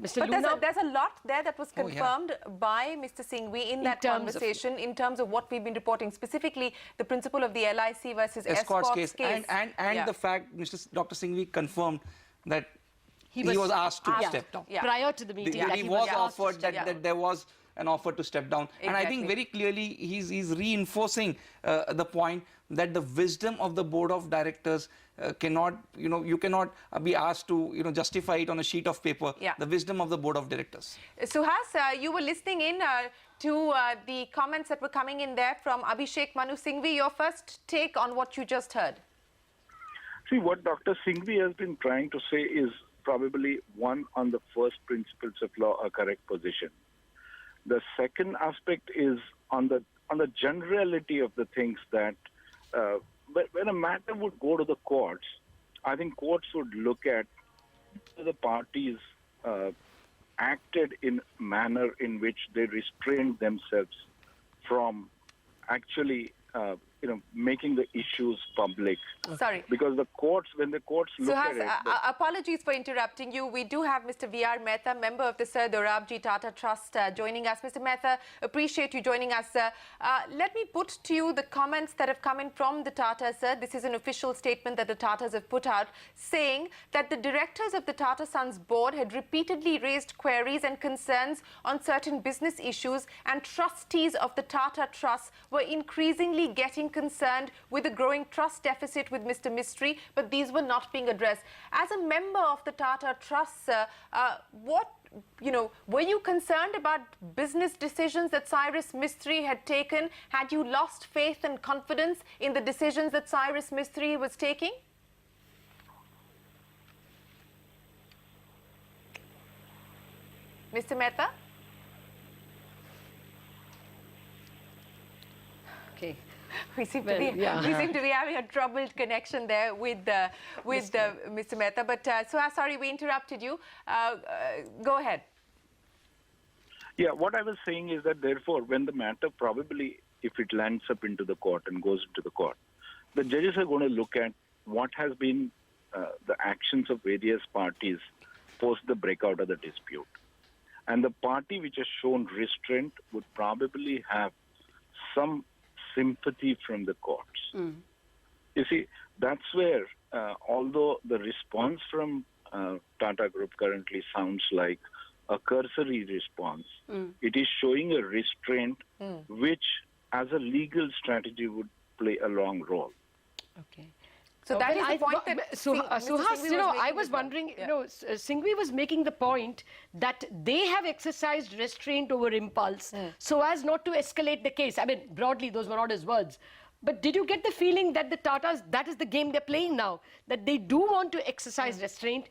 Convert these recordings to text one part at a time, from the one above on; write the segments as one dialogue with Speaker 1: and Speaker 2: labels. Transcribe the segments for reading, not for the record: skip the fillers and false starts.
Speaker 1: Mr.
Speaker 2: But
Speaker 1: Loona,
Speaker 2: there's a lot there that was confirmed by Mr. Singhvi in that conversation in terms of what we've been reporting, specifically the principle of the LIC versus Escorts case.
Speaker 3: And the fact Dr. Singhvi confirmed that he was asked to step down.
Speaker 1: Prior to the meeting.
Speaker 3: He was offered that there was an offer to step down. Exactly. And I think very clearly he's reinforcing the point that the wisdom of the board of directors cannot, you cannot be asked to, justify it on a sheet of paper. The wisdom of the board of directors.
Speaker 2: Suhas, you were listening in to the comments that were coming in there from Abhishek Manu Singhvi. Your first take on what you just heard.
Speaker 4: See, what Dr. Singhvi has been trying to say is probably one on the first principles of law, a correct position. The second aspect is on the generality of the things that when a matter would go to the courts, I think courts would look at the parties acted in a manner in which they restrained themselves from actually making the issues public.
Speaker 2: Sorry.
Speaker 4: Because the courts, when the courts look at it...
Speaker 2: apologies for interrupting you. We do have Mr. V.R. Mehta, member of the Sir Dorabji Tata Trust, joining us. Mr. Mehta, appreciate you joining us. Let me put to you the comments that have come in from the Tatas, sir. This is an official statement that the Tatas have put out, saying that the directors of the Tata Sons board had repeatedly raised queries and concerns on certain business issues, and trustees of the Tata Trust were increasingly getting concerned with the growing trust deficit with Mr. Mistry, but these were not being addressed. As a member of the Tata Trust, sir, were you concerned about business decisions that Cyrus Mistry had taken? Had you lost faith and confidence in the decisions that Cyrus Mistry was taking? Mr. Mehta?
Speaker 1: Okay.
Speaker 2: We seem to be having a troubled connection there with Mr. Mehta. But sorry, we interrupted you. Go ahead.
Speaker 4: Yeah, what I was saying is that therefore, when the matter probably, if it lands up into the court and goes into the court, the judges are going to look at what has been the actions of various parties post the breakout of the dispute. And the party which has shown restraint would probably have some sympathy from the courts. You see, that's where, although the response from Tata Group currently sounds like a cursory response, it is showing a restraint which, as a legal strategy, would play a long role.
Speaker 1: Okay.
Speaker 2: So that is the point that
Speaker 1: Suhas, I was wondering, Singhvi was making the point that they have exercised restraint over impulse so as not to escalate the case. I mean, broadly, those were not his words. But did you get the feeling that the Tatas, that is the game they're playing now, that they do want to exercise restraint?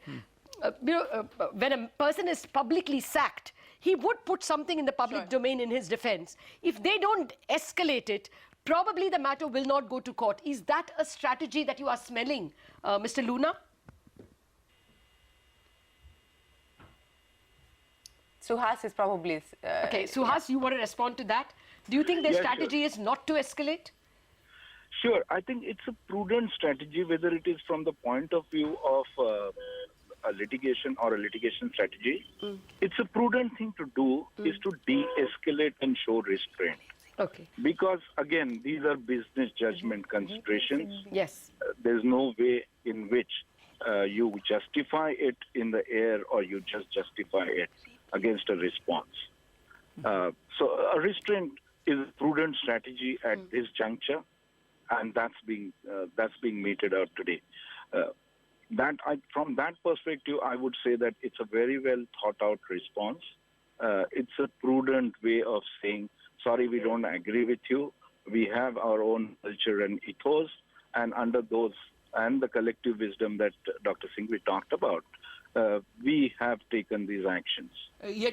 Speaker 1: When a person is publicly sacked, he would put something in the public domain in his defense. If they don't escalate it, probably the matter will not go to court. Is that a strategy that you are smelling, Mr. Loona?
Speaker 2: Suhas is probably...
Speaker 1: okay, Suhas, you want to respond to that? Do you think their strategy is not to escalate?
Speaker 4: Sure. I think it's a prudent strategy, whether it is from the point of view of a litigation or a litigation strategy. It's a prudent thing to do is to de-escalate and show restraint.
Speaker 1: Okay.
Speaker 4: Because, again, these are business judgment considerations.
Speaker 1: Yes.
Speaker 4: There's no way in which you justify it in the air or you just justify it against a response. So a restraint is a prudent strategy at this juncture, and that's being meted out today. From that perspective, I would say that it's a very well thought out response. It's a prudent way of saying, sorry, we don't agree with you. We have our own culture and ethos, and under those and the collective wisdom that Dr. Singhvi talked about, we have taken these actions.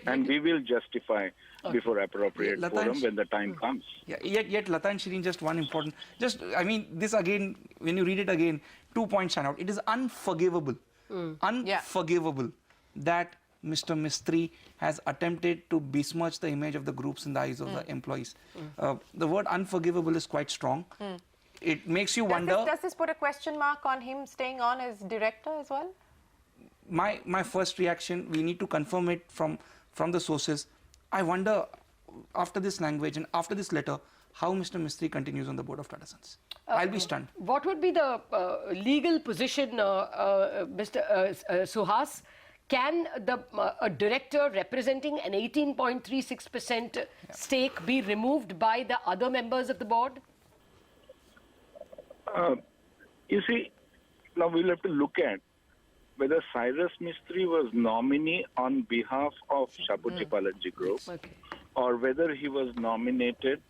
Speaker 4: And we will justify before appropriate forum when the time comes.
Speaker 3: Yet Latha and Shereen, just one important, this again, when you read it again, 2 points stand out. It is unforgivable, unforgivable that Mr. Mistry has attempted to besmirch the image of the groups in the eyes of the employees. The word unforgivable is quite strong. It makes you wonder...
Speaker 2: Does this put a question mark on him staying on as director as well?
Speaker 3: my first reaction, we need to confirm it from the sources. I wonder, after this language and after this letter, how Mr. Mistry continues on the board of Tata Sons. I'll be stunned.
Speaker 1: What would be the legal position, Mr. Suhas? Can a director representing an 18.36% stake be removed by the other members of the board?
Speaker 4: You see, now we'll have to look at whether Cyrus Mistry was nominee on behalf of Shapoorji Group, or whether he was nominated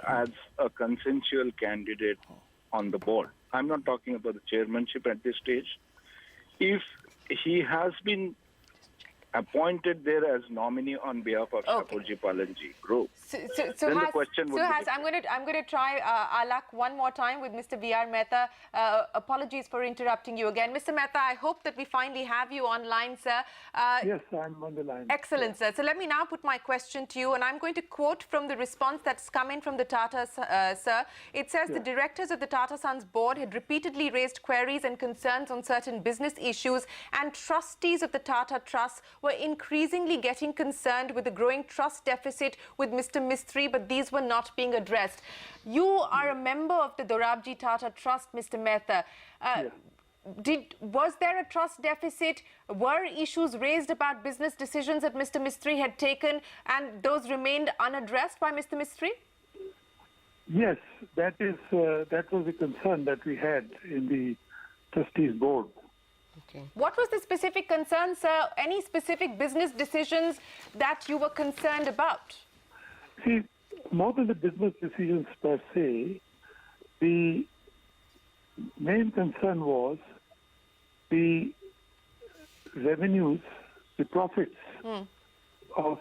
Speaker 4: as a consensual candidate on the board. I'm not talking about the chairmanship at this stage. If he has been appointed there as nominee on behalf of Shapoorji Group, then the question would be...
Speaker 2: I'm going to try our luck one more time with Mr. V.R. Mehta. Apologies for interrupting you again. Mr. Mehta, I hope that we finally have you online, sir.
Speaker 5: Yes, I'm on the line.
Speaker 2: Excellent, sir. So let me now put my question to you, and I'm going to quote from the response that's come in from the Tatas, sir. It says the directors of the Tata Sons board had repeatedly raised queries and concerns on certain business issues, and trustees of the Tata Trust were increasingly getting concerned with the growing trust deficit with Mr. Mistry, but these were not being addressed. You are a member of the Dorabji Tata Trust, Mr. Mehta. Was there a trust deficit? Were issues raised about business decisions that Mr. Mistry had taken, and those remained unaddressed by Mr. Mistry?
Speaker 5: Yes, that was a concern that we had in the trustees board.
Speaker 2: What was the specific concern, sir? Any specific business decisions that you were concerned about?
Speaker 5: See, more than the business decisions per se, the main concern was the revenues, the profits of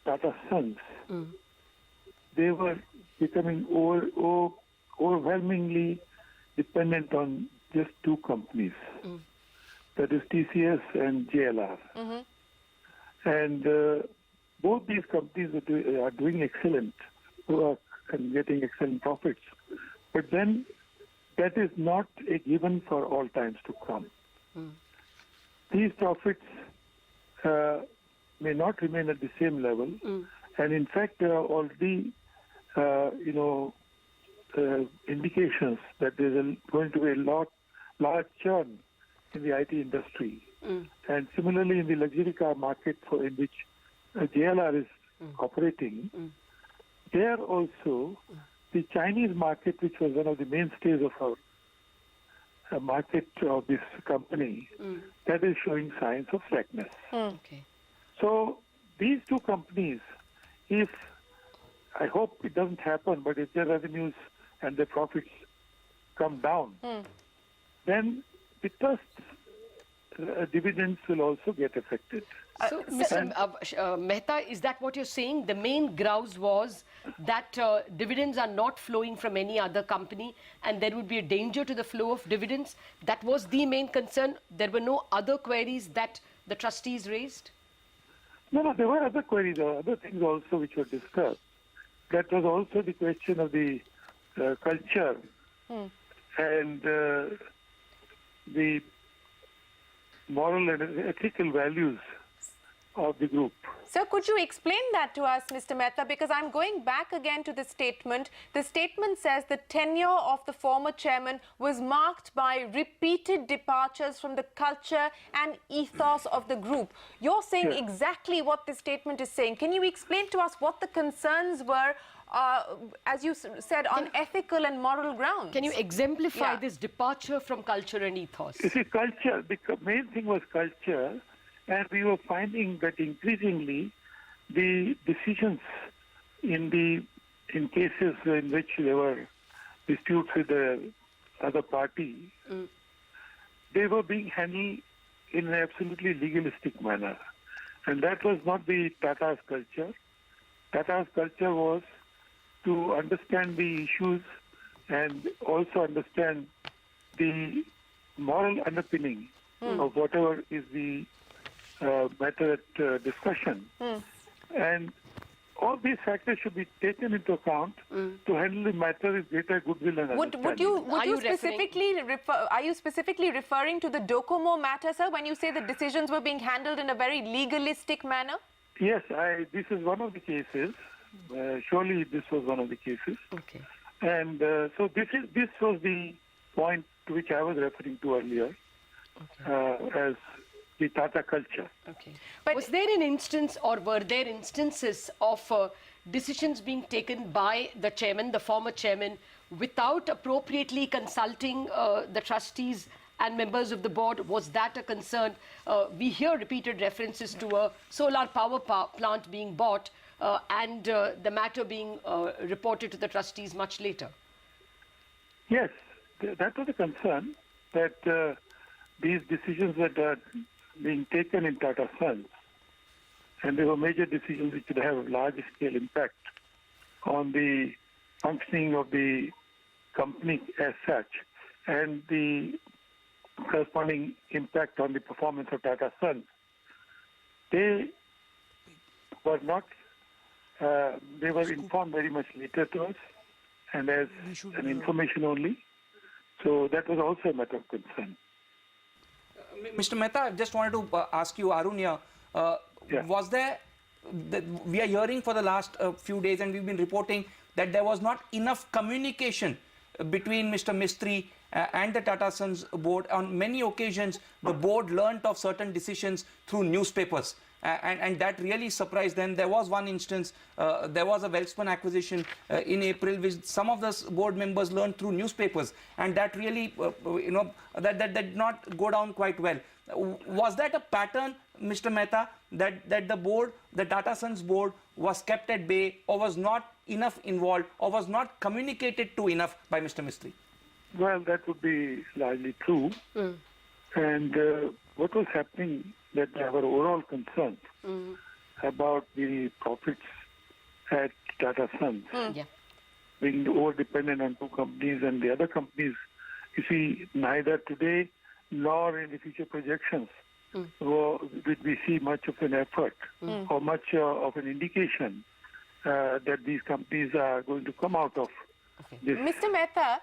Speaker 5: Tata Sons. They were becoming overwhelmingly dependent on just two companies. That is TCS and JLR. And both these companies are doing excellent work and getting excellent profits. But then that is not a given for all times to come. These profits may not remain at the same level. And in fact, there are already, indications that there's going to be a large churn in the IT industry. And similarly in the luxury car market in which JLR is operating, there also the Chinese market, which was one of the mainstays of our market of this company, that is showing signs of slackness. So these two companies, I hope it doesn't happen, but if their revenues and their profits come down, then the trust dividends will also get affected.
Speaker 1: So, Mr. Mehta, is that what you're saying? The main grouse was that dividends are not flowing from any other company and there would be a danger to the flow of dividends? That was the main concern? There were no other queries that the trustees raised?
Speaker 5: No, there were other queries, other things also which were discussed. That was also the question of the culture and the moral and ethical values of the group.
Speaker 2: Sir, could you explain that to us, Mr. Mehta? Because I'm going back again to the statement. The statement says the tenure of the former chairman was marked by repeated departures from the culture and ethos of the group. You're saying exactly what the statement is saying. Can you explain to us what the concerns were, as you said, on ethical and moral grounds?
Speaker 1: Can you exemplify this departure from culture and ethos?
Speaker 5: You see, culture, the main thing was culture, and we were finding that increasingly the decisions in cases in which there were disputes with the other party, they were being handled in an absolutely legalistic manner. And that was not the Tata's culture. Tata's culture was to understand the issues and also understand the moral underpinning of whatever is the matter at discussion. And all these factors should be taken into account to handle the matter with greater goodwill and understanding.
Speaker 2: Are you specifically referring to the Docomo matter, sir, when you say the decisions were being handled in a very legalistic manner?
Speaker 5: Yes, this is one of the cases. Surely this was one of the cases.
Speaker 1: Okay.
Speaker 5: And so this was the point to which I was referring to earlier as the Tata culture.
Speaker 1: Okay. But was there an instance, or were there instances of decisions being taken by the chairman, the former chairman, without appropriately consulting the trustees and members of the board? Was that a concern? We hear repeated references to a solar power plant being bought and the matter being reported to the trustees much later.
Speaker 5: Yes, that was a concern, that these decisions that are being taken in Tata Sons, and they were major decisions which would have a large-scale impact on the functioning of the company as such, and the corresponding impact on the performance of Tata Sons. They were not, they were informed very much later to us, and as an information only. So that was also a matter of concern.
Speaker 3: Mr. Mehta, I just wanted to ask you, Arun here, was there, we are hearing for the last few days, and we've been reporting that there was not enough communication between Mr. Mistry and the Tata Sons board. On many occasions, the board learnt of certain decisions through newspapers. And that really surprised them. There was one instance, there was a Welspun acquisition in April, which some of the board members learned through newspapers, and that really, that did not go down quite well. Was that a pattern, Mr. Mehta, that the board, the Tata Sons board, was kept at bay, or was not enough involved, or was not communicated to enough by Mr. Mistry?
Speaker 5: Well, that would be largely true. And what was happening, that our overall concern about the profits at Tata Sons being over-dependent on two companies, and the other companies, you see, neither today nor in the future projections did we see much of an effort or much of an indication that these companies are going to come out of this.
Speaker 2: Mr. Mehta,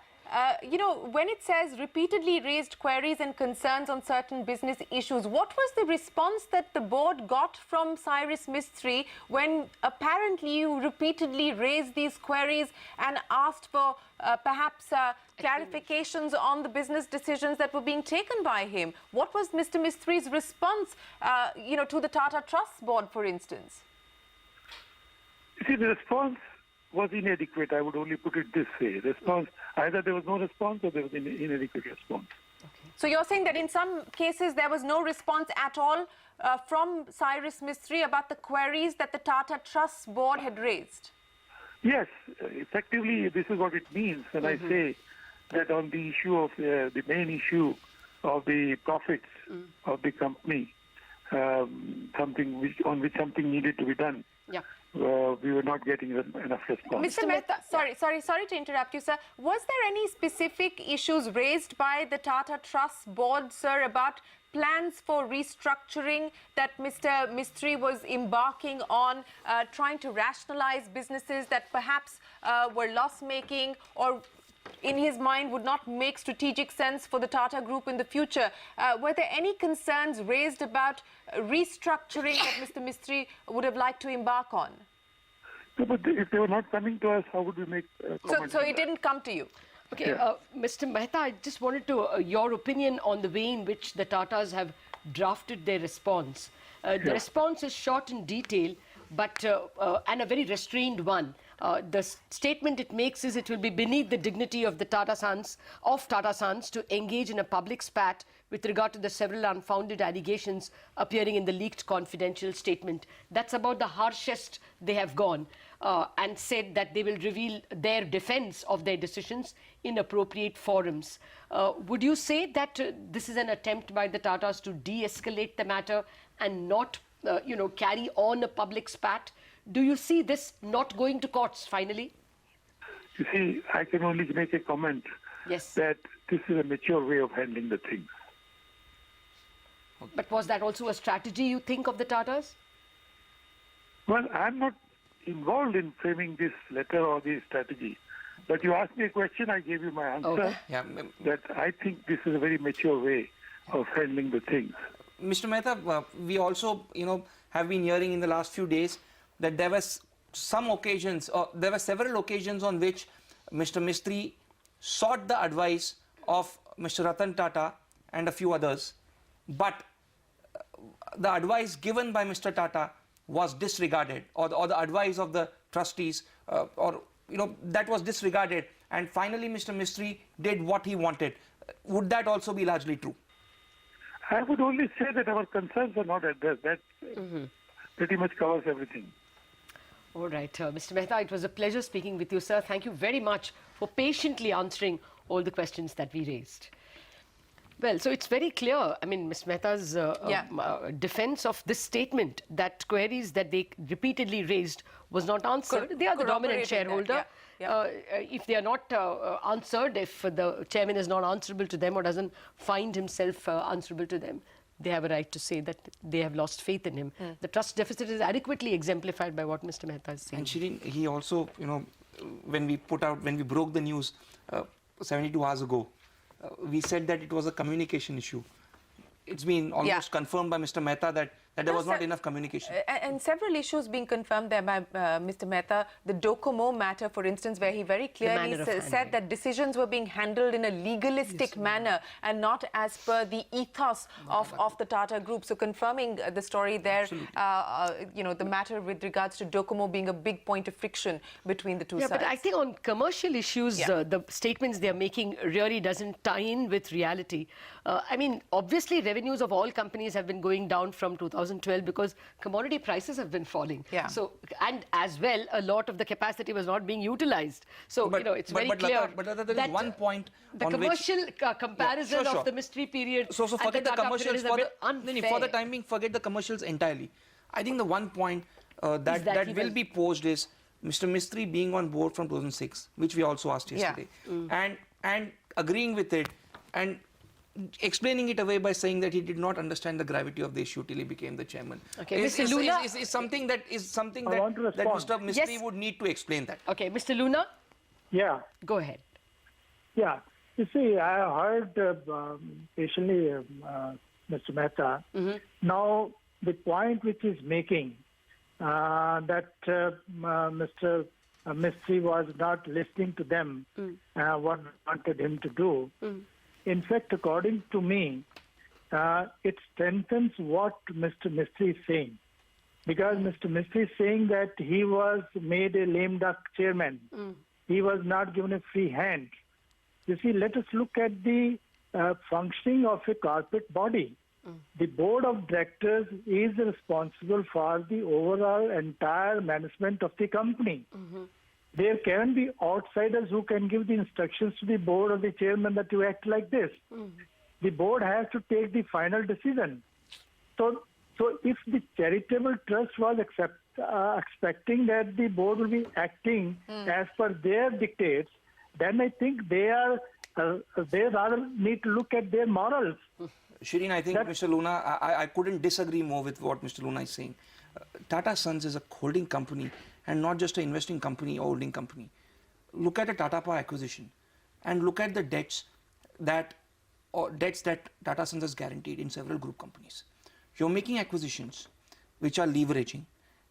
Speaker 2: when it says repeatedly raised queries and concerns on certain business issues, what was the response that the board got from Cyrus Mistry when apparently you repeatedly raised these queries and asked for perhaps clarifications on the business decisions that were being taken by him? What was Mr. Mistry's response, to the Tata Trust board, for instance?
Speaker 5: You see, the response was inadequate. I would only put it this way. Response, either there was no response or there was an inadequate response.
Speaker 2: Okay. So you're saying that in some cases there was no response at all from Cyrus Mistry about the queries that the Tata Trust board had raised?
Speaker 5: Yes, effectively this is what it means when I say that on the issue of the main issue of the profits of the company, on which something needed to be done.
Speaker 1: Yeah.
Speaker 5: We were not getting enough response.
Speaker 2: Mr. Mehta, sorry to interrupt you, sir. Was there any specific issues raised by the Tata Trust board, sir, about plans for restructuring that Mr. Mistry was embarking on, trying to rationalize businesses that perhaps were loss-making or in his mind would not make strategic sense for the Tata Group in the future? Were there any concerns raised about restructuring that Mr. Mistry would have liked to embark on?
Speaker 5: No, but if they were not coming to us, how would we make comments?
Speaker 2: So it didn't come to you?
Speaker 1: Okay, Mr. Mehta, I just wanted to your opinion on the way in which the Tatas have drafted their response. The response is short in detail, but and a very restrained one. The statement it makes is it will be beneath the dignity of the Tata Sons to engage in a public spat with regard to the several unfounded allegations appearing in the leaked confidential statement. That's about the harshest they have gone, and said that they will reveal their defense of their decisions in appropriate forums. Would you say that this is an attempt by the Tatas to de-escalate the matter and not, carry on a public spat? Do you see this not going to courts finally?
Speaker 5: You see, I can only make a comment that this is a mature way of handling the things.
Speaker 1: But was that also a strategy, you think, of the Tatas?
Speaker 5: Well, I'm not involved in framing this letter or this strategy. But you asked me a question, I gave you my answer.
Speaker 1: Okay.
Speaker 3: Yeah.
Speaker 5: That I think this is a very mature way of handling the things.
Speaker 3: Mr. Mehta, we also, have been hearing in the last few days that there was some occasions, or there were several occasions on which Mr. Mistry sought the advice of Mr. Ratan Tata and a few others, but the advice given by Mr. Tata was disregarded, or the advice of the trustees, that was disregarded, and finally Mr. Mistry did what he wanted. Would that also be largely true?
Speaker 5: I would only say that our concerns are not addressed. That pretty much covers everything.
Speaker 1: All right, Mr. Mehta, it was a pleasure speaking with you, sir. Thank you very much for patiently answering all the questions that we raised. Well, so it's very clear, I mean, Ms. Mehta's defense of this statement, that queries that they repeatedly raised was not answered. They are the dominant shareholder. If they are not answered, if the chairman is not answerable to them or doesn't find himself answerable to them, they have a right to say that they have lost faith in him. The trust deficit is adequately exemplified by what Mr. Mehta is saying.
Speaker 3: And Shereen, he also, when we broke the news 72 hours ago, we said that it was a communication issue. It's been almost confirmed by Mr. Mehta that there was not enough communication.
Speaker 2: And several issues being confirmed there by Mr. Mehta. The Docomo matter, for instance, where he very clearly said that decisions were being handled in a legalistic manner and not as per the ethos of the Tata Group. So confirming the story there, the matter with regards to Docomo being a big point of friction between the two sides.
Speaker 1: But I think on commercial issues, the statements they're making really doesn't tie in with reality. I mean, obviously, revenues of all companies have been going down from 2012 because commodity prices have been falling. So, and as well, a lot of the capacity was not being utilized. So, it's very clear.
Speaker 3: But there is one point
Speaker 1: the
Speaker 3: on
Speaker 1: commercial comparison of the mystery period.
Speaker 3: So forget the commercials for the time being. Forget the commercials entirely. I think the one point that will be posed is Mr. Mistry being on board from 2006, which we also asked yesterday, and agreeing with it and explaining it away by saying that he did not understand the gravity of the issue till he became the chairman.
Speaker 1: Okay, Mr. Loona
Speaker 3: is something that Mr. Mistry would need to explain that.
Speaker 1: Okay, Mr. Loona.
Speaker 6: Yeah.
Speaker 1: Go ahead.
Speaker 6: Yeah. You see, I heard patiently Mr. Mehta. Now, the point which he's making that Mr. Mistry was not listening to them, what wanted him to do. In fact, according to me, it strengthens what Mr. Mistry is saying. Because Mr. Mistry is saying that he was made a lame duck chairman. He was not given a free hand. You see, let us look at the functioning of a corporate body. The board of directors is responsible for the overall entire management of the company. There can be outsiders who can give the instructions to the board or the chairman that you act like this. The board has to take the final decision. So if the charitable trust was expecting that the board will be acting as per their dictates, then I think they rather need to look at their morals.
Speaker 3: Shereen, I think Mr. Loona, I couldn't disagree more with what Mr. Loona is saying. Tata Sons is a holding company and not just an investing company or holding company. Look at the Tata Power acquisition and look at the debts that Tata Sons has guaranteed in several group companies. You're making acquisitions which are leveraging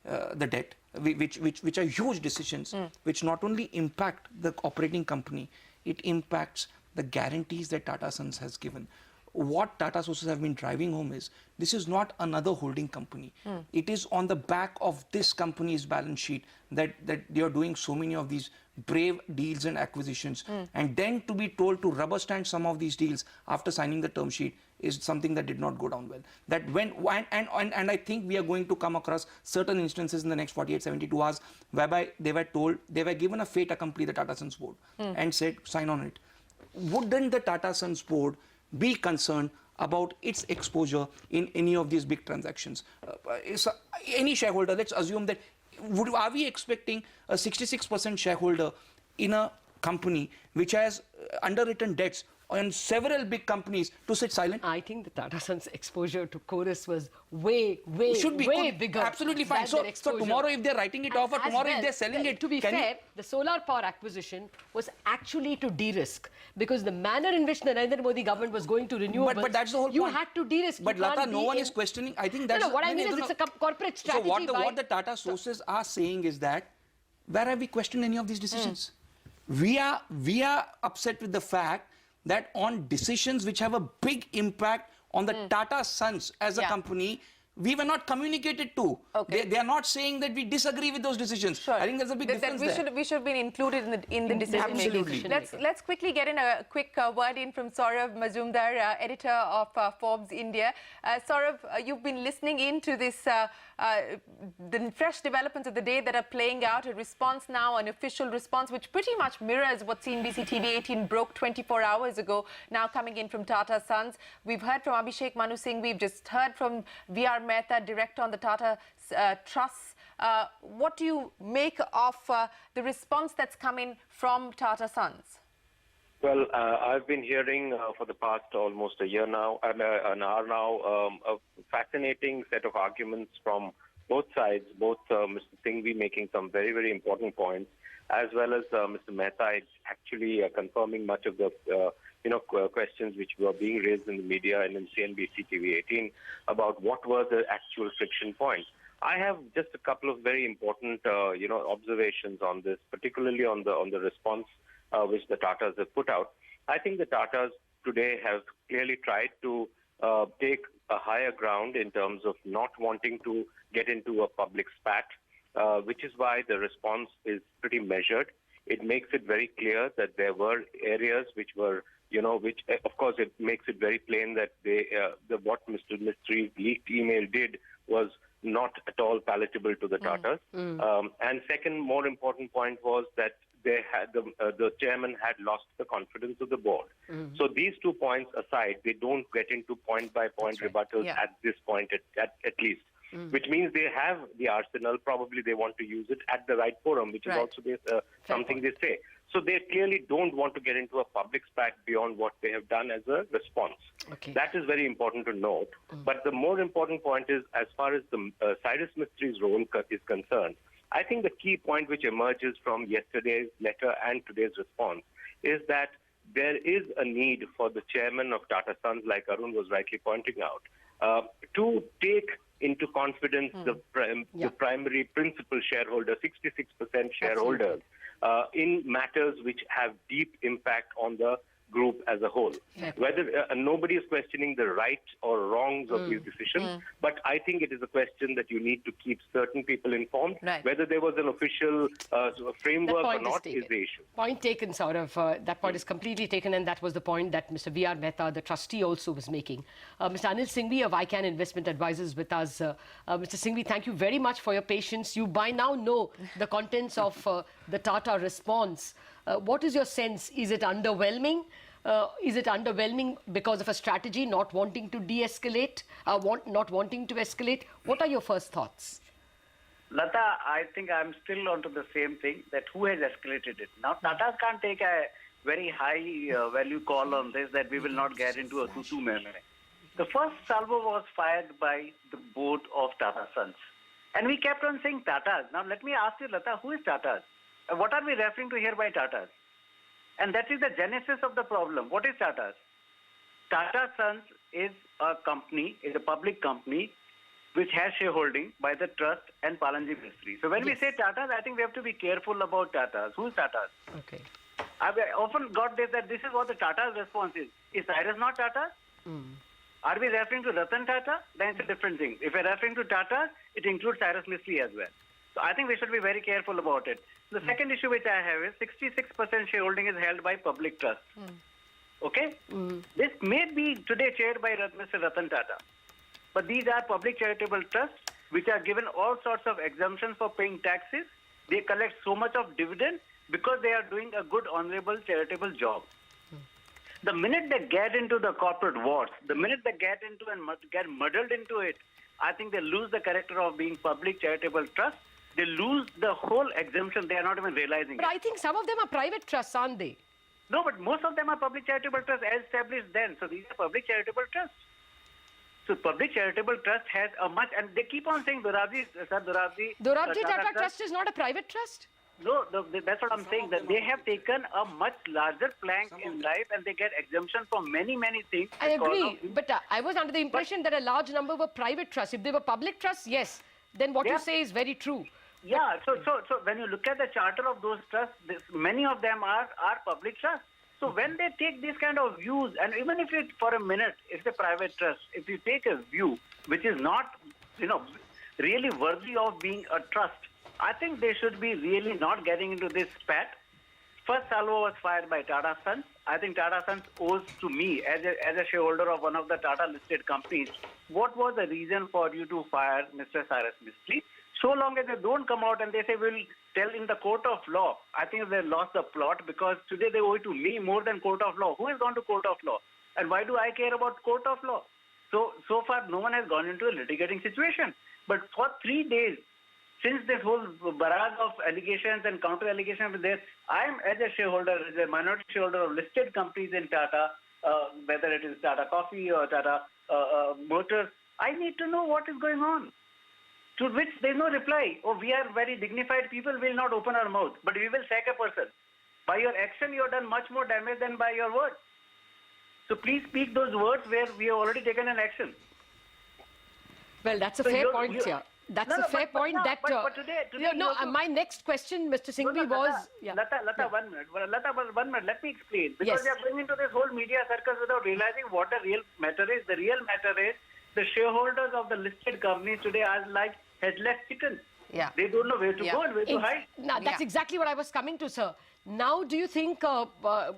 Speaker 3: the debt, which are huge decisions, which not only impact the operating company, it impacts the guarantees that Tata Sons has given. What Tata sources have been driving home is this is not another holding company. It is on the back of this company's balance sheet that they are doing so many of these brave deals and acquisitions. And then to be told to rubber stamp some of these deals after signing the term sheet is something that did not go down well. And I think we are going to come across certain instances in the next 48, 72 hours whereby they were given a fait accompli, the Tata Sons board, and said, sign on it. Wouldn't the Tata Sons board be concerned about its exposure in any of these big transactions? Any shareholder, let's assume that, are we expecting a 66% shareholder in a company which has underwritten debts on several big companies to sit silent?
Speaker 1: I think the Tata Sons' exposure to Chorus was way bigger.
Speaker 3: Absolutely fine.
Speaker 1: than their
Speaker 3: So tomorrow if they're writing it off, or
Speaker 1: As
Speaker 3: tomorrow
Speaker 1: well,
Speaker 3: if they're selling it,
Speaker 1: to be fair, the solar power acquisition was actually to de-risk, because the manner in which the Narendra Modi government was going to renewables,
Speaker 3: but that's the whole
Speaker 1: you
Speaker 3: point.
Speaker 1: had to de-risk.
Speaker 3: But
Speaker 1: You can't
Speaker 3: Latha, no
Speaker 1: be
Speaker 3: one
Speaker 1: in-
Speaker 3: is questioning. I think that's...
Speaker 1: No, what I mean is it's a corporate strategy.
Speaker 3: So what the Tata sources are saying is that, where have we questioned any of these decisions? We are upset with the fact that on decisions which have a big impact on the Tata Sons as a company, we were not communicated to.
Speaker 2: Okay.
Speaker 3: They are not saying that we disagree with those decisions.
Speaker 2: Sure.
Speaker 3: I think there's a big difference there.
Speaker 2: We should have been included in the decision
Speaker 3: Absolutely.
Speaker 2: making. Let's quickly get in a quick word in from Sourav Majumdar, editor of Forbes India. Sourav, you've been listening in to this, the fresh developments of the day that are playing out, a response now, an official response, which pretty much mirrors what CNBC-TV18 broke 24 hours ago, now coming in from Tata Sons. We've heard from Abhishek Manu Singh, we've just heard from VR Mehta, director on the Tata Trust. What do you make of the response that's come in from Tata Sons?
Speaker 7: Well, I've been hearing for the past almost a year now, an hour now, a fascinating set of arguments from both sides, both Mr. Singhvi making some very, very important points, as well as Mr. Mehta actually confirming much of the questions which were being raised in the media and in CNBC-TV18 about what were the actual friction points. I have just a couple of very important, observations on this, particularly on the response which the Tatas have put out. I think the Tatas today have clearly tried to take a higher ground in terms of not wanting to get into a public spat, which is why the response is pretty measured. It makes it very clear that there were areas which were, which of course it makes it very plain that what Mr. Mistry's leaked email did was not at all palatable to the Tatas. And second, more important point was that they had the chairman had lost the confidence of the board. So these 2 points aside, they don't get into point-by-point rebuttals at this point, at least. Which means they have the arsenal. Probably they want to use it at the right forum, which is also something they say. So they clearly don't want to get into a public spat beyond what they have done as a response.
Speaker 1: Okay.
Speaker 7: That is very important to note. But the more important point is, as far as the Cyrus Mistry's role is concerned, I think the key point which emerges from yesterday's letter and today's response is that there is a need for the chairman of Tata Sons, like Arun was rightly pointing out, to take into confidence the primary principal shareholder, 66% shareholders, in matters which have deep impact on the group as a whole. Whether nobody is questioning the right or wrongs of these decisions, but I think it is a question that you need to keep certain people informed. Whether there was an official framework or not is the issue.
Speaker 1: Point taken, Sourav. That point is completely taken, and that was the point that Mr. VR Mehta, the trustee, also was making. Mr. Anil Singhvi of Ican Investment Advisors with us. Mr. Singhvi, thank you very much for your patience. You by now know the contents of the Tata response. What is your sense? Is it underwhelming? Is it underwhelming because of a strategy, not wanting to de-escalate, not wanting to escalate? What are your first thoughts?
Speaker 8: Latha, I think I'm still onto the same thing, that who has escalated it. Now, Tatas can't take a very high value call on this, that we will not get into a tutu meme. The first salvo was fired by the board of Tata Sons. And we kept on saying Tatas. Now, let me ask you, Latha, who is Tatas? What are we referring to here by Tatas? And that is the genesis of the problem. What is Tatas? Tata Sons is a company, is a public company, which has shareholding by the trust and Palanji Mistry. So when we say Tatas, I think we have to be careful about Tatas. Who is Tatas?
Speaker 1: Okay.
Speaker 8: I've often got this, that this is what the Tata's response is. Is Cyrus not Tata? Are we referring to Ratan Tata? Then it's a different thing. If we're referring to Tata, it includes Cyrus Mistry as well. So I think we should be very careful about it. The second issue which I have is 66% shareholding is held by public trust. Okay? This may be today chaired by Mr. Ratan Tata. But these are public charitable trusts which are given all sorts of exemptions for paying taxes. They collect so much of dividend because they are doing a good, honorable, charitable job. The minute they get into the corporate wars, the minute they get into and get muddled into it, I think they lose the character of being public charitable trust. They lose the whole exemption. They are not even realizing
Speaker 1: But I think some of them are private trusts, aren't they?
Speaker 8: No, but most of them are public charitable trusts as established then. So these are public charitable trusts. So public charitable trust has a much, and they keep on saying Sir Dorabji
Speaker 1: Tata Trust is not a private trust?
Speaker 8: No, that's what I'm saying, that they have taken a much larger plank in life and they get exemption from many, many things.
Speaker 1: I agree, but I was under the impression that a large number were private trusts. If they were public trusts, yes, then what you say is very true.
Speaker 8: Yeah, so when you look at the charter of those trusts, many of them are public trusts. So when they take these kind of views, and even if it for a minute, it's a private trust, if you take a view which is not, really worthy of being a trust, I think they should be really not getting into this spat. First salvo was fired by Tata Sons. I think Tata Sons owes to me, as a shareholder of one of the Tata listed companies, what was the reason for you to fire Mr. Cyrus Mistry? So long as they don't come out and they say, we'll tell in the court of law, I think they lost the plot, because today they owe it to me more than court of law. Who has gone to court of law? And why do I care about court of law? So far, no one has gone into a litigating situation. But for 3 days, since this whole barrage of allegations and counter-allegations is there, I am, as a shareholder, as a minority shareholder of listed companies in Tata, whether it is Tata Coffee or Tata Motors, I need to know what is going on. To which there is no reply. Oh, we are very dignified people, will not open our mouth, but we will sack a person. By your action, you have done much more damage than by your words. So please speak those words where we have already taken an action.
Speaker 1: Well, that's a fair point here. That's a fair point. My next question, Mr. Singhvi, was...
Speaker 8: Latha, 1 minute. Latha, 1 minute. Let me explain. Because we are going into this whole media circus without realizing what the real matter is. The real matter is the shareholders of the listed companies today are like headless chickens.
Speaker 2: Yeah.
Speaker 8: They don't know where to go and where to hide.
Speaker 1: Now, that's exactly what I was coming to, sir. Now, do you think Mr.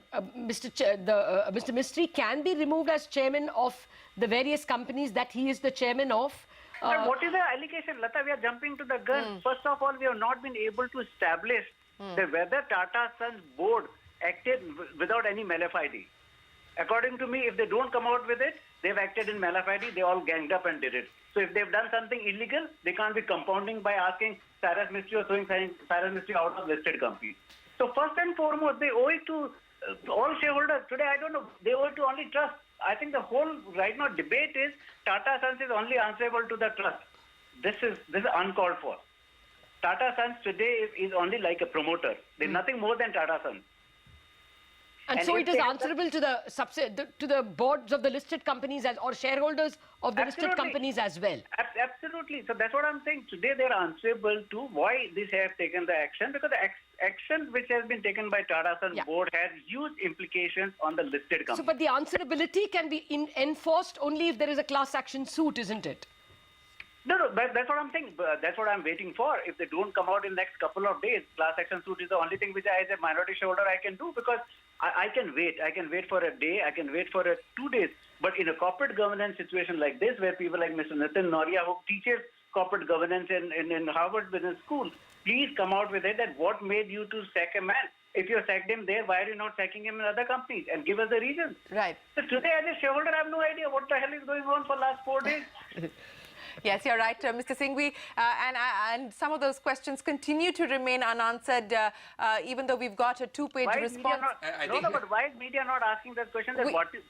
Speaker 1: Mistry can be removed as chairman of the various companies that he is the chairman of?
Speaker 8: But what is the allegation, Latha? We are jumping to the gun. First of all, we have not been able to establish whether Tata Sons board acted without any malafide. According to me, if they don't come out with it, they've acted in malafide. They all ganged up and did it. So if they've done something illegal, they can't be compounding by asking Cyrus Mistry or throwing Cyrus Mistry out of listed companies. So first and foremost, they owe it to all shareholders. Today, I don't know, they owe it to only trust. I think the whole right now debate is Tata Sons is only answerable to the trust. This is uncalled for. Tata Sons today is only like a promoter. There's nothing more than Tata Sons.
Speaker 1: And so it is answerable to the boards of the listed companies or shareholders of the listed companies as well.
Speaker 8: Absolutely. So that's what I'm saying. Today they are answerable to why this has taken the action, because the action which has been taken by Tata Sons board has huge implications on the listed companies.
Speaker 1: So, but the answerability can be enforced only if there is a class action suit, isn't it?
Speaker 8: No, that's what I'm saying. That's what I'm waiting for. If they don't come out in the next couple of days, class action suit is the only thing which I, as a minority shareholder, I can do, because I can wait. I can wait for a day. I can wait for 2 days. But in a corporate governance situation like this, where people like Mr. Nitin Noria, who teaches corporate governance in Harvard Business School, please come out with it, that what made you to sack a man? If you sacked him there, why are you not sacking him in other companies? And give us the reasons.
Speaker 2: Right.
Speaker 8: So today, as a shareholder, I have no idea what the hell is going on for the last 4 days.
Speaker 2: Yes, you're right, Mr. Singhvi. And some of those questions continue to remain unanswered, even though we've got a 2-page response.
Speaker 8: But why is media not asking that question?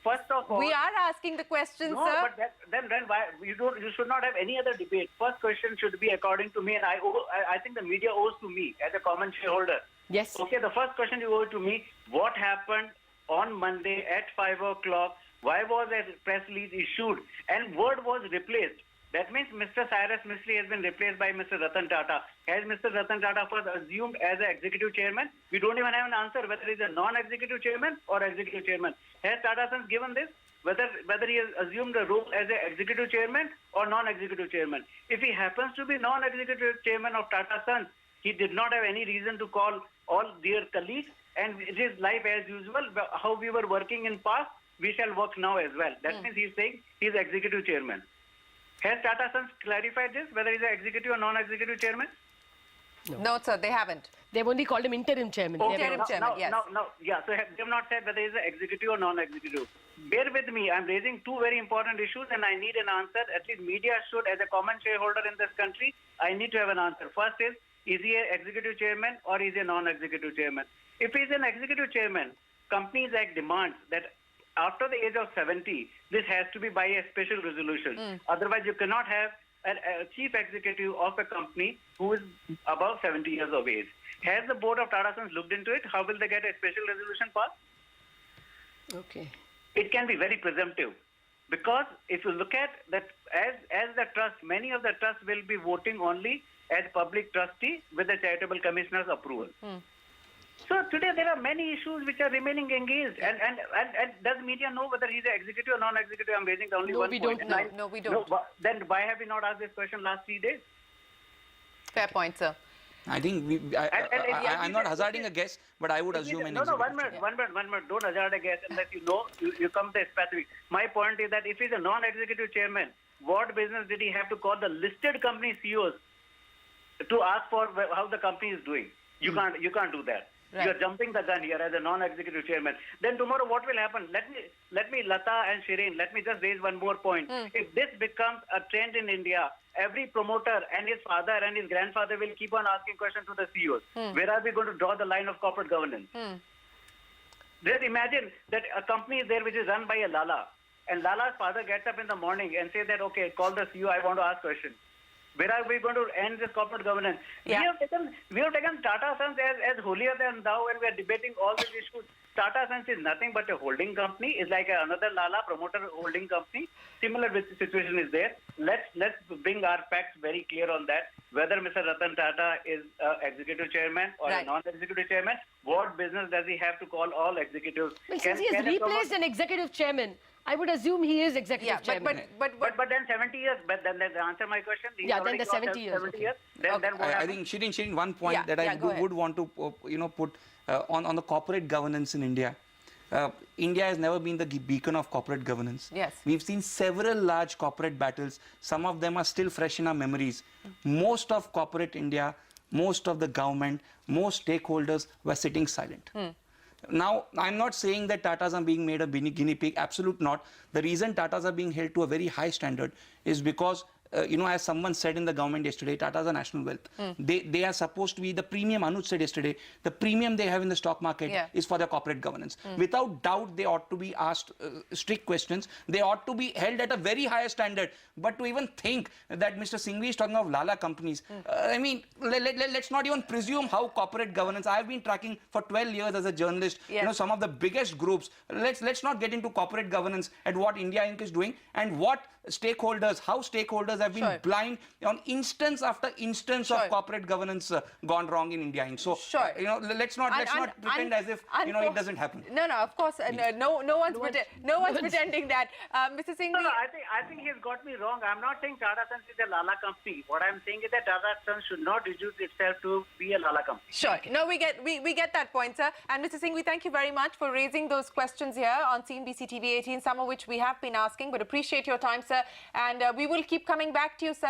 Speaker 8: First of all,
Speaker 2: we are asking the question,
Speaker 8: no,
Speaker 2: sir.
Speaker 8: But then why you should not have any other debate. First question should be according to me, and I think the media owes to me as a common shareholder.
Speaker 1: Yes.
Speaker 8: Okay, the first question you owe to me: what happened on Monday at 5 o'clock? Why was a press release issued and word was replaced? That means Mr. Cyrus Mistry has been replaced by Mr. Ratan Tata. Has Mr. Ratan Tata first assumed as an executive chairman? We don't even have an answer whether he is a non-executive chairman or executive chairman. Has Tata Sons given this? Whether he has assumed a role as an executive chairman or non-executive chairman. If he happens to be non-executive chairman of Tata Sons, he did not have any reason to call all their colleagues, and it is life as usual. How we were working in past, we shall work now as well. That means he's saying he's executive chairman. Has Tata Sons clarified this, whether he's an executive or non-executive chairman?
Speaker 2: No, sir, they haven't.
Speaker 1: They've only called him interim chairman.
Speaker 2: Okay. Interim chairman, yes.
Speaker 8: So they have not said whether he's an executive or non-executive. Bear with me. I'm raising 2 very important issues and I need an answer. At least media should, as a common shareholder in this country, I need to have an answer. First is he an executive chairman or is he a non-executive chairman? If he's an executive chairman, Companies Act demands that after the age of 70, this has to be by a special resolution. Otherwise, you cannot have a chief executive of a company who is above 70 years of age. Has the board of Tata Sons looked into it? How will they get a special resolution passed?
Speaker 1: Okay.
Speaker 8: It can be very presumptive. Because if you look at that, as the trust, many of the trusts will be voting only as public trustee with the charitable commissioner's approval. So today there are many issues which are remaining engaged. And does media know whether he's an executive or non-executive? I'm raising the only one point.
Speaker 2: No, we don't.
Speaker 8: Then why have we not asked this question last 3 days?
Speaker 2: Fair point, sir.
Speaker 3: I think I'm not hazarding a guess, but I would assume an
Speaker 8: No, one
Speaker 3: executive
Speaker 8: minute. Don't hazard a guess unless you know, you come to a specific. My point is that if he's a non-executive chairman, what business did he have to call the listed company CEOs to ask for how the company is doing? You can't do that.
Speaker 2: Right.
Speaker 8: You're jumping the gun here as a non-executive chairman. Then tomorrow what will happen? Let me Latha and Shereen, let me just raise one more point. If this becomes a trend in India, every promoter and his father and his grandfather will keep on asking questions to the CEOs. Where are we going to draw the line of corporate governance? Just imagine that a company is there which is run by a Lala, and Lala's father gets up in the morning and says that, okay, call the CEO, I want to ask questions. Where are we going to end this corporate governance?
Speaker 2: Yeah.
Speaker 8: We have taken Tata Sons as holier than thou, and we are debating all these issues. Tata Sons is nothing but a holding company. It's like another Lala promoter holding company. Similar situation is there. Let's bring our facts very clear on that. Whether Mr. Ratan Tata is executive chairman or a non-executive chairman, what business does he have to call all executives?
Speaker 1: Well, since he has replaced an executive chairman, I would assume he is executive chairman.
Speaker 8: But then 70 years. But then answer my question.
Speaker 1: Then the 70 years.
Speaker 8: 70 years. Then what
Speaker 3: I
Speaker 8: happens?
Speaker 3: think Shereen, one point that I would want to put on the corporate governance in India. India has never been the beacon of corporate governance.
Speaker 2: Yes.
Speaker 3: We've seen several large corporate battles. Some of them are still fresh in our memories. Most of corporate India, most of the government, most stakeholders were sitting silent. Now, I'm not saying that Tatas are being made a guinea pig. Absolutely not. The reason Tatas are being held to a very high standard is because as someone said in the government yesterday, Tatas are national wealth. They are supposed to be the premium. Anuj said yesterday, the premium they have in the stock market is for their corporate governance. Without doubt, they ought to be asked strict questions. They ought to be held at a very high standard. But to even think that Mr. Singhvi is talking of Lala companies, I mean, let's not even presume how corporate governance. I've been tracking for 12 years as a journalist. Some of the biggest groups. Let's not get into corporate governance at what India Inc. is doing and what how stakeholders have been blind on instance after instance of corporate governance gone wrong in India Inc. So let's not pretend as if it doesn't happen.
Speaker 2: No, of course, no one's pretending that. Mr. Singhvi,
Speaker 8: No, I think he's got me wrong. I'm not saying Tata Sons is a Lala company. What I'm saying is that Tata Sons should not reduce itself to be a Lala company.
Speaker 2: Sure. No, we get that point, sir. And Mr. Singhvi, thank you very much for raising those questions here on CNBC-TV18, some of which we have been asking, but appreciate your time, sir. And we will keep coming back to you, sir,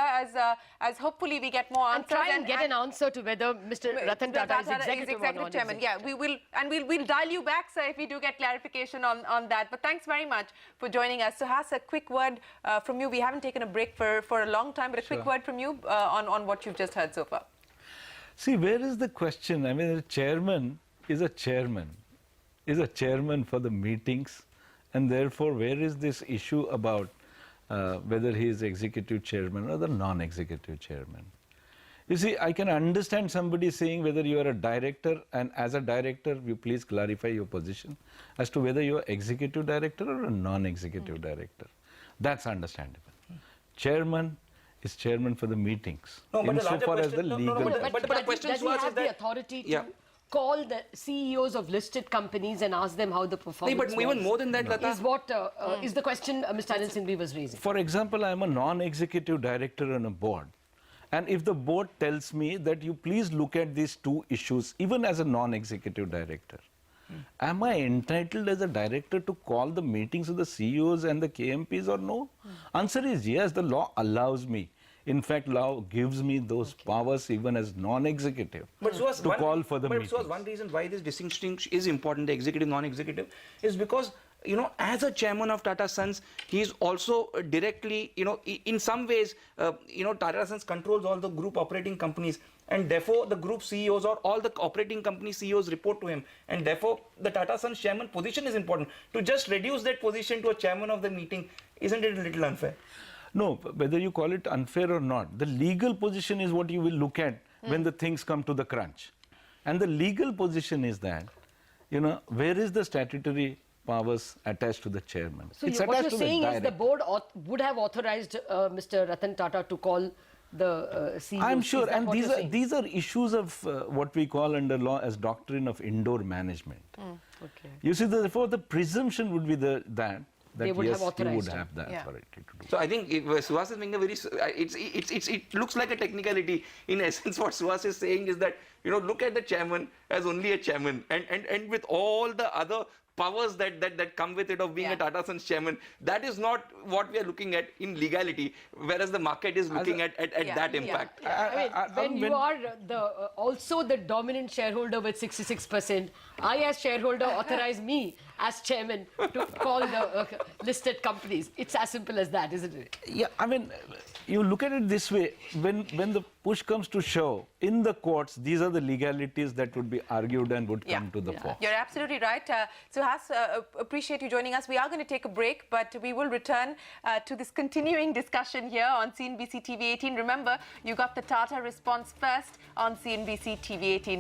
Speaker 2: as hopefully we get more answers.
Speaker 1: And try and get an answer to whether Mr. Ratan Tata is executive or not.
Speaker 2: Chairman. Yeah, we'll dial you back, sir, if we do get clarification on that. But thanks very much for joining us. So, Suhas, a quick word from you. We haven't taken a break for a long time, but a quick word from you on what you've just heard so far.
Speaker 9: See, where is the question? I mean, the chairman is a chairman for the meetings, and therefore, where is this issue about whether he is executive chairman or the non-executive chairman? You see, I can understand somebody saying whether you are a director, and as a director, you please clarify your position as to whether you are executive director or a non-executive director. That's understandable. Chairman is chairman for the meetings.
Speaker 3: No, but
Speaker 9: insofar as the legal.
Speaker 1: But the question does he have the authority to call the CEOs of listed companies and ask them how the performance
Speaker 3: but even more than that, Latha,
Speaker 1: is what is the question Mr. Anil Singhvi was raising.
Speaker 9: For example, I am a non-executive director on a board. And if the board tells me that you please look at these two issues, even as a non-executive director, am I entitled as a director to call the meetings of the CEOs and the KMPs or no? Answer is yes, the law allows me. In fact, law gives me those powers even as non-executive to call for the meetings.
Speaker 3: But one reason why this distinction is important, the executive, non-executive, is because as a chairman of Tata Sons, he is also directly, in some ways, Tata Sons controls all the group operating companies, and therefore the group CEOs or all the operating company CEOs report to him, and therefore the Tata Sons chairman position is important. To just reduce that position to a chairman of the meeting, isn't it a little unfair?
Speaker 9: No, whether you call it unfair or not, the legal position is what you will look at when the things come to the crunch. And the legal position is that, where is the statutory powers attached to the chairman?
Speaker 1: So what you're saying is the board would have authorized Mr. Ratan Tata to call the CEO.
Speaker 9: I'm sure, and these are issues of what we call under law as doctrine of indoor management.
Speaker 1: Okay.
Speaker 9: You see, therefore the presumption would be that
Speaker 1: They would
Speaker 9: yes,
Speaker 1: have
Speaker 9: he would
Speaker 1: authorized
Speaker 9: have the authority to do.
Speaker 3: So I think Suhas is making a very, it looks like a technicality. In essence, what Suhas is saying is that, look at the chairman as only a chairman, and with all the other powers that come with it of being a Tata Sons chairman, that is not what we are looking at in legality, whereas the market is looking at that impact.
Speaker 1: When you are also the dominant shareholder with 66%, I as shareholder authorize me as chairman to call the listed companies. It's as simple as that, isn't it?
Speaker 9: Yeah, I mean, you look at it this way, when the push comes to shove, in the courts, these are the legalities that would be argued and would come to the fore.
Speaker 2: You're absolutely right. Suhas, appreciate you joining us. We are going to take a break, but we will return to this continuing discussion here on CNBC-TV18. Remember, you got the Tata response first on CNBC-TV18.